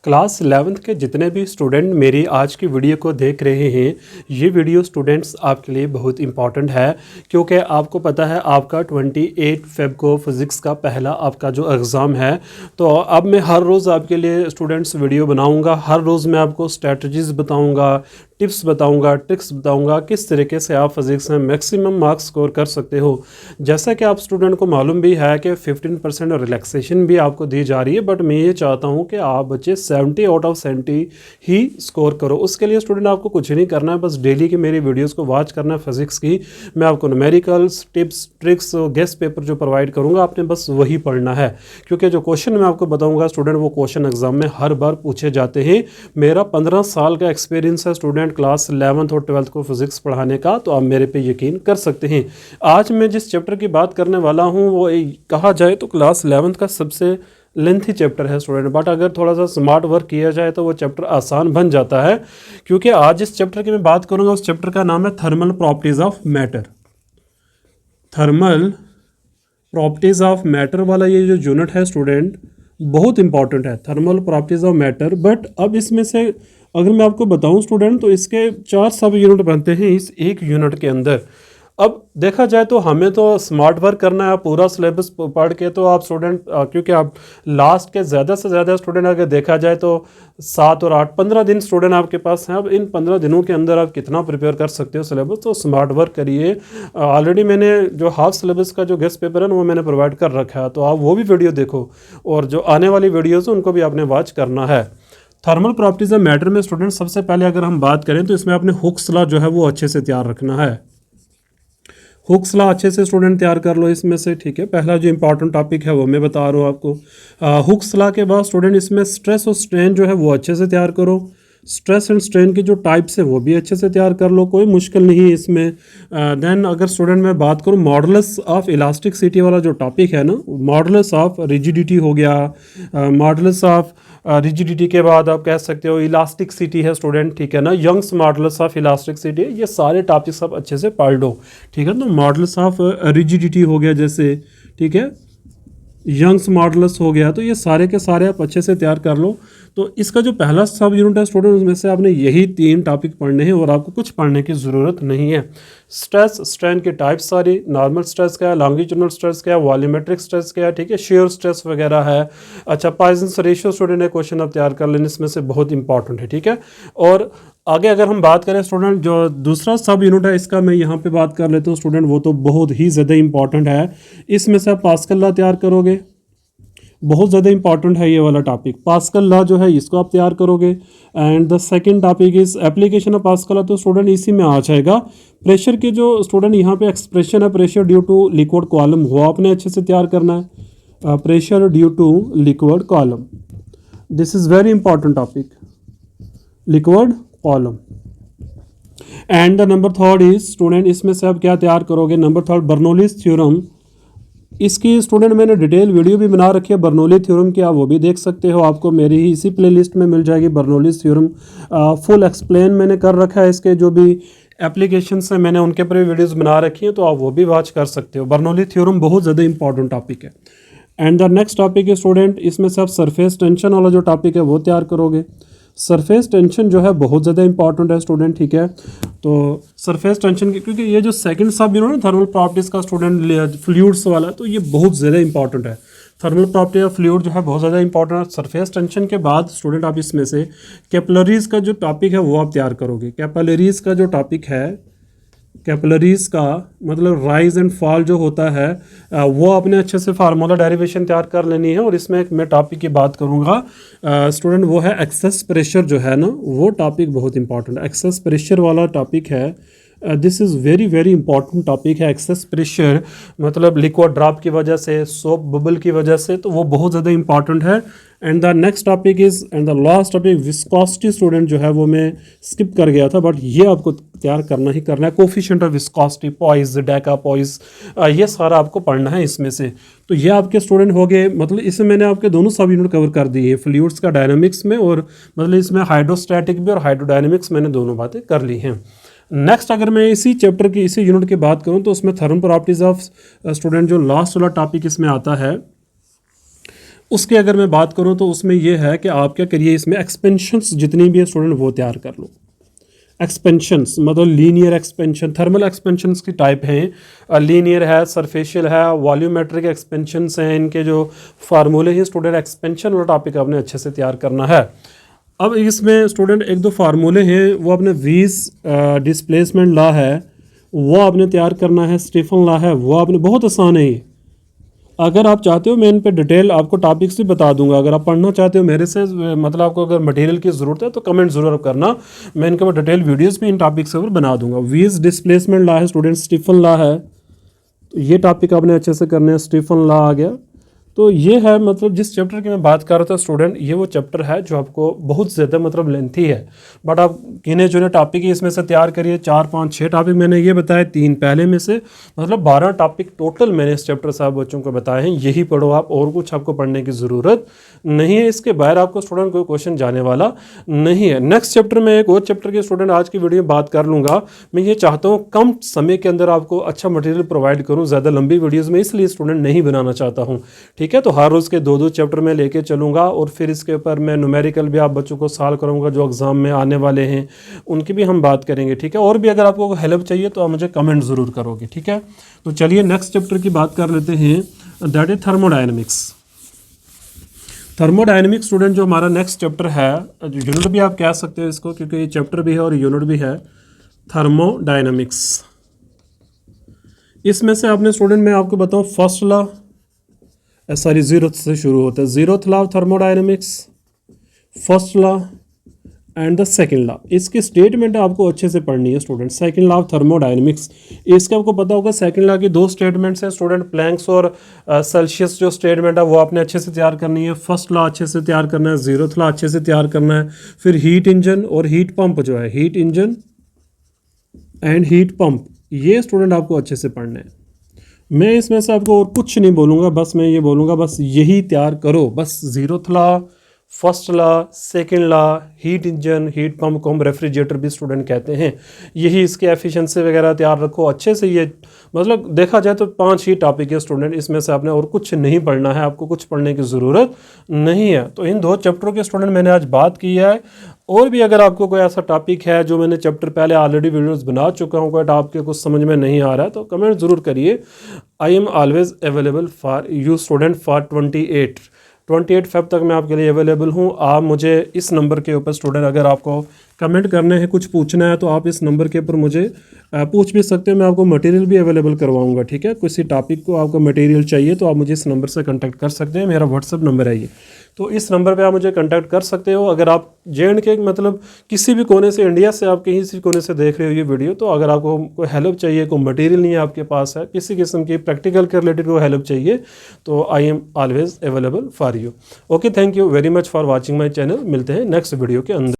Class 11th के जितने भी स्टूडेंट मेरी आज की वीडियो को देख रहे हैं, ये वीडियो स्टूडेंट्स आपके लिए बहुत इंपॉर्टेंट है क्योंकि आपको पता है आपका 28 फेब को फिज़िक्स का पहला आपका जो एग्ज़ाम है। तो अब मैं हर रोज़ आपके लिए स्टूडेंट्स वीडियो बनाऊंगा, हर रोज़ मैं आपको स्ट्रेटजीज़ बताऊंगा, टिप्स बताऊंगा, ट्रिक्स बताऊंगा किस तरीके से आप फिज़िक्स में मैक्सिमम मार्क्स स्कोर कर सकते हो। जैसा कि आप स्टूडेंट को मालूम भी है कि 15% रिलैक्सेशन भी आपको दी जा रही है, बट मैं ये चाहता हूँ कि आप बच्चे 70 आउट ऑफ 70 ही स्कोर करो। उसके लिए स्टूडेंट आपको कुछ नहीं करना है, बस डेली की मेरी वीडियोज़ को वॉच करना है फिज़िक्स की। मैं आपको numericals, tips, tricks, guest paper जो प्रोवाइड करूँगा आपने बस वही पढ़ना है, क्योंकि जो क्वेश्चन मैं आपको बताऊँगा स्टूडेंट वो क्वेश्चन एग्जाम में हर बार पूछे जाते हैं। मेरा 15 साल का एक्सपीरियंस है स्टूडेंट क्लास 11th और 12th को फिज़िक्स पढ़ाने का, तो आप मेरे पे यकीन कर सकते हैं। आज मैं जिस चैप्टर की बात करने वाला हूँ वो कहा जाए तो क्लास 11th का सबसे लेंथी चैप्टर है स्टूडेंट, बट अगर थोड़ा सा स्मार्ट वर्क किया जाए तो वो चैप्टर आसान बन जाता है। क्योंकि आज जिस चैप्टर की मैं बात करूँगा उस चैप्टर का नाम है thermal properties of matter. Thermal properties of matter वाला ये जो यूनिट है स्टूडेंट बहुत इंपॉर्टेंट है, thermal properties of matter. But अब इसमें से अगर मैं आपको बताऊं स्टूडेंट तो इसके 4 सब यूनिट बनते हैं इस एक यूनिट के अंदर। अब देखा जाए तो हमें तो स्मार्ट वर्क करना है पूरा सिलेबस पढ़ के, तो आप स्टूडेंट क्योंकि आप लास्ट के ज़्यादा से ज़्यादा स्टूडेंट अगर देखा जाए तो 7 और 8 15 दिन स्टूडेंट आपके पास हैं। अब इन 15 दिनों के अंदर आप कितना प्रिपेयर कर सकते हो सिलेबस, तो स्मार्ट वर्क करिए। ऑलरेडी मैंने जो हाफ सिलेबस का जो गेस्ट पेपर है ना वो मैंने प्रोवाइड कर रखा है, तो आप वो भी वीडियो देखो और जो आने वाली वीडियोज़ हैं उनको भी आपने वॉच करना है। थर्मल प्रॉपर्टीज ऑफ मैटर में स्टूडेंट सबसे पहले अगर हम बात करें तो इसमें आपने हुक्स लॉ जो है वो अच्छे से तैयार रखना है। हुक्स लॉ अच्छे से स्टूडेंट तैयार कर लो इसमें से, ठीक है। पहला जो इंपॉर्टेंट टॉपिक है वो मैं बता रहा हूँ आपको। हुक्स लॉ के बाद स्टूडेंट इसमें स्ट्रेस और स्ट्रेन जो है वो अच्छे से तैयार करो। स्ट्रेस एंड स्ट्रेन की जो टाइप्स है वो भी अच्छे से तैयार कर लो, कोई मुश्किल नहीं है इसमें। देन अगर स्टूडेंट मैं बात करूँ मॉडुलस ऑफ इलास्टिसिटी वाला जो टॉपिक है ना, मॉडुलस ऑफ रिजिडिटी हो गया, मॉडुलस ऑफ रिजिडिटी के बाद आप कह सकते हो इलास्टिसिटी है स्टूडेंट, ठीक है ना, यंग्स मॉडुलस ऑफ इलास्टिसिटी, ये सारे टॉपिक्स आप अच्छे से पढ़ लो, ठीक है। तो मॉडुलस ऑफ रिजिडिटी हो गया जैसे, ठीक है, यंग्स मॉडुलस हो गया, तो ये सारे के सारे आप अच्छे से तैयार कर लो। तो इसका जो पहला सब यूनिट है स्टूडेंट उसमें से आपने यही 3 टॉपिक पढ़ने हैं और आपको कुछ पढ़ने की ज़रूरत नहीं है। स्ट्रेस स्ट्रेन की टाइप्स सारी, नॉर्मल स्ट्रेस क्या है, लॉन्गिट्यूडनल स्ट्रेस क्या है, वॉल्यूमेट्रिक स्ट्रेस क्या है, ठीक है, शेयर स्ट्रेस वगैरह है। अच्छा, पॉइजन्स रेशियो स्टूडेंट ने क्वेश्चन आप तैयार कर लेने, इसमें से बहुत इंपॉर्टेंट है, ठीक है। और आगे अगर हम बात करें स्टूडेंट जो दूसरा सब यूनिट है इसका मैं यहाँ पे बात कर लेता हूँ स्टूडेंट, वो तो बहुत ही ज़्यादा इंपॉर्टेंट है। इसमें से आप पास्कल लॉ तैयार करोगे, बहुत ज़्यादा इंपॉर्टेंट है ये वाला टॉपिक। पास्कल लॉ जो है इसको आप तैयार करोगे। And the second topic is application of pascal law, तो स्टूडेंट इसी में आ जाएगा। प्रेशर के जो स्टूडेंट यहाँ पे एक्सप्रेशन है pressure due to liquid column, वो आपने अच्छे से तैयार करना है। Pressure due to liquid column, this is very important topic, liquid column. And the number third is student इसमें से आप क्या तैयार करोगे, नंबर थर्ड बर्नौलीज थ्योरम। इसकी स्टूडेंट मैंने डिटेल वीडियो भी बना रखी है बर्नौली थ्योरम की, आप वो भी देख सकते हो, आपको मेरी ही इसी प्लेलिस्ट में मिल जाएगी बर्नौलीज थ्योरम। फुल एक्सप्लेन मैंने कर रखा है, इसके जो भी एप्लीकेशंस हैं मैंने उनके पर भी वीडियोस बना रखी हैं, तो आप वो भी वॉच कर सकते हो। बर्नौली थ्योरम बहुत ज़्यादा इंपॉर्टेंट टॉपिक है। एंड द नेक्स्ट टॉपिक है स्टूडेंट इसमें से आप सरफेस टेंशन वाला जो टॉपिक है वो तैयार करोगे। सरफेस टेंशन जो है बहुत ज़्यादा इंपॉर्टेंट है स्टूडेंट, ठीक है। तो सरफेस टेंशन की, क्योंकि ये जो सेकंड सब यूनिट है थर्मल प्रॉपर्टीज़ का स्टूडेंट फ्लूइड्स वाला, तो ये बहुत ज़्यादा इंपॉर्टेंट है। थर्मल प्रॉपर्टी ऑफ फ्लूइड जो है बहुत ज़्यादा इंपॉर्टेंट है। सरफेस टेंशन के बाद स्टूडेंट आप इसमें से कैपिलरीज का जो टॉपिक है वो आप तैयार करोगे। कैपिलरीज का जो टॉपिक है, कैपिलरीज का मतलब राइज एंड फॉल जो होता है वो आपने अच्छे से फार्मूला डेरिवेशन तैयार कर लेनी है। और इसमें एक मैं टॉपिक की बात करूँगा स्टूडेंट, वो है एक्सेस प्रेशर जो है ना, वो टॉपिक बहुत इंपॉर्टेंट है। एक्सेस प्रेशर वाला टॉपिक है, this is very very important topic है। एक्सेस प्रेशर मतलब लिक्विड ड्रॉप की वजह से, सोप बबल की वजह से, तो वो बहुत ज़्यादा इंपॉर्टेंट है। And the next topic is and the last topic viscosity student जो है वो मैं स्किप कर गया था, बट ये आपको तैयार करना ही करना है। Coefficient of viscosity, poise, deca poise, ये सारा आपको पढ़ना है इसमें से। तो ये आपके स्टूडेंट हो गए, मतलब इसमें मैंने आपके दोनों सब यूनिट कवर कर दिए, फ्लूइड्स का डायनामिक्स में, और मतलब इसमें हाइड्रोस्टैटिक भी और हाइड्रोडायनामिक्स मैंने दोनों बातें कर ली हैं। नेक्स्ट अगर मैं इसी चैप्टर की इसी यूनिट की बात करूं तो उसमें थर्मल प्रॉपर्टीज़ ऑफ स्टूडेंट जो लास्ट वाला टॉपिक इसमें आता है उसके अगर मैं बात करूं तो उसमें यह है कि आप क्या करिए, इसमें एक्सपेंशंस जितनी भी है स्टूडेंट वो तैयार कर लो। एक्सपेंशंस मतलब लीनियर एक्सपेंशन, थर्मल एक्सपेंशंस की टाइप हैं, लीनियर है, सरफेशियल है, वॉल्यूमेट्रिक एक्सपेंशंस हैं, इनके जो फार्मूले हैं स्टूडेंट, एक्सपेंशन वाला टॉपिक आपने अच्छे से तैयार करना है। अब इसमें स्टूडेंट एक दो फार्मूले हैं, वो आपने वीज डिस्प्लेसमेंट लॉ है वो आपने तैयार करना है, स्टीफन लॉ है वो आपने, बहुत आसान है ये। अगर आप चाहते हो मैं इन पे डिटेल आपको टॉपिक्स भी बता दूंगा, अगर आप पढ़ना चाहते हो मेरे से, मतलब आपको अगर मटेरियल की ज़रूरत है तो कमेंट ज़रूर करना, मैं इनके ऊपर डिटेल वीडियोस भी इन टॉपिक्स के ऊपर बना दूंगा। वीज डिस्प्लेसमेंट लॉ है स्टूडेंट, स्टीफन लॉ है, तो ये टॉपिक आपने अच्छे से करने हैं। स्टीफन लॉ आ गया, तो ये है मतलब जिस चैप्टर की मैं बात कर रहा था स्टूडेंट, ये वो चैप्टर है जो आपको बहुत ज़्यादा मतलब लेंथी है, बट आप गिने चुने टॉपिक ही इसमें से तैयार करिए। 4 5 6 टॉपिक मैंने ये बताए, 3 पहले में से, मतलब 12 टॉपिक टोटल मैंने इस चैप्टर से आप बच्चों को बताए हैं। यही पढ़ो आप, और कुछ आपको पढ़ने की ज़रूरत नहीं है, इसके बाहर आपको स्टूडेंट कोई क्वेश्चन जाने वाला नहीं है। नेक्स्ट चैप्टर में एक और चैप्टर के स्टूडेंट आज की वीडियो में बात कर लूँगा। मैं ये चाहता हूँ कम समय के अंदर आपको अच्छा मटेरियल प्रोवाइड करूँ, ज़्यादा लंबी वीडियोज़ में इसलिए स्टूडेंट नहीं बनाना चाहता हूँ, ठीक है। तो हर रोज़ के 2-2 चैप्टर में लेके चलूँगा, और फिर इसके ऊपर मैं न्यूमेरिकल भी आप बच्चों को सॉल्व करूँगा जो एग्ज़ाम में आने वाले हैं, उनकी भी हम बात करेंगे, ठीक है। और भी अगर आपको हेल्प चाहिए तो आप मुझे कमेंट ज़रूर करोगे, ठीक है। तो चलिए नेक्स्ट चैप्टर की बात कर लेते हैं, that is thermodynamics. Thermodynamics student जो हमारा नेक्स्ट चैप्टर है, यूनिट भी आप कह सकते हो इसको, क्योंकि ये चैप्टर भी है और यूनिट भी है, थर्मोडायनेमिक्स। इसमें से आपने स्टूडेंट मैं आपको बताऊं, फर्स्ट लॉ सॉरी जीरोथ से शुरू होता है, zeroth law of thermodynamics, first law and the second law. इसकी स्टेटमेंट आपको अच्छे से पढ़नी है student. Second law of thermodynamics, इसके आपको पता होगा सेकंड लॉ की 2 स्टेटमेंट्स हैं स्टूडेंट, प्लैंक्स और सेल्सियस जो स्टेटमेंट है वो आपने अच्छे से तैयार करनी है। फर्स्ट लॉ अच्छे से तैयार करना है, जीरोथ लॉ अच्छे से तैयार करना है, फिर हीट इंजन और हीट पंप जो है, heat engine and heat pump, ये स्टूडेंट आपको अच्छे से पढ़ना है। मैं इसमें से आपको और कुछ नहीं बोलूँगा, बस मैं ये बोलूँगा बस यही तैयार करो, बस zeroth law, first law, second law, heat engine, heat pump को हम रेफ्रिजरेटर भी स्टूडेंट कहते हैं, यही इसके एफिशिएंसी वगैरह तैयार रखो अच्छे से। ये मतलब देखा जाए तो 5 ही टॉपिक है स्टूडेंट, इसमें से आपने और कुछ नहीं पढ़ना है, आपको कुछ पढ़ने की ज़रूरत नहीं है। तो इन 2 चैप्टरों के स्टूडेंट मैंने आज बात की है। और भी अगर आपको कोई ऐसा टॉपिक है जो मैंने चैप्टर पहले ऑलरेडी वीडियोस बना चुका हूँ, कोई टॉपिक कुछ समझ में नहीं आ रहा है तो कमेंट ज़रूर करिए। I am always available for you student for 28 Feb तक मैं आपके लिए अवेलेबल हूँ। आप मुझे इस नंबर के ऊपर स्टूडेंट अगर आपको कमेंट करने हैं, कुछ पूछना है, तो आप इस नंबर के ऊपर मुझे पूछ भी सकते हो, मैं आपको मटेरियल भी अवेलेबल करवाऊंगा, ठीक है। किसी टॉपिक को आपको मटेरियल चाहिए तो आप मुझे इस नंबर से कांटेक्ट कर सकते हैं, मेरा व्हाट्सअप नंबर है ये, तो इस नंबर पे आप मुझे कांटेक्ट कर सकते हो। अगर आप JNK मतलब किसी भी कोने से, इंडिया से आप कहीं से कोने से देख रहे हो ये वीडियो, तो अगर आपको कोई हेल्प चाहिए, कोई मटेरियल नहीं है आपके पास है, किसी किस्म की प्रैक्टिकल के रिलेटेड कोई हेल्प चाहिए, तो I am always available for you. Okay, thank you very much for watching my channel. मिलते हैं नेक्स्ट वीडियो के अंदर।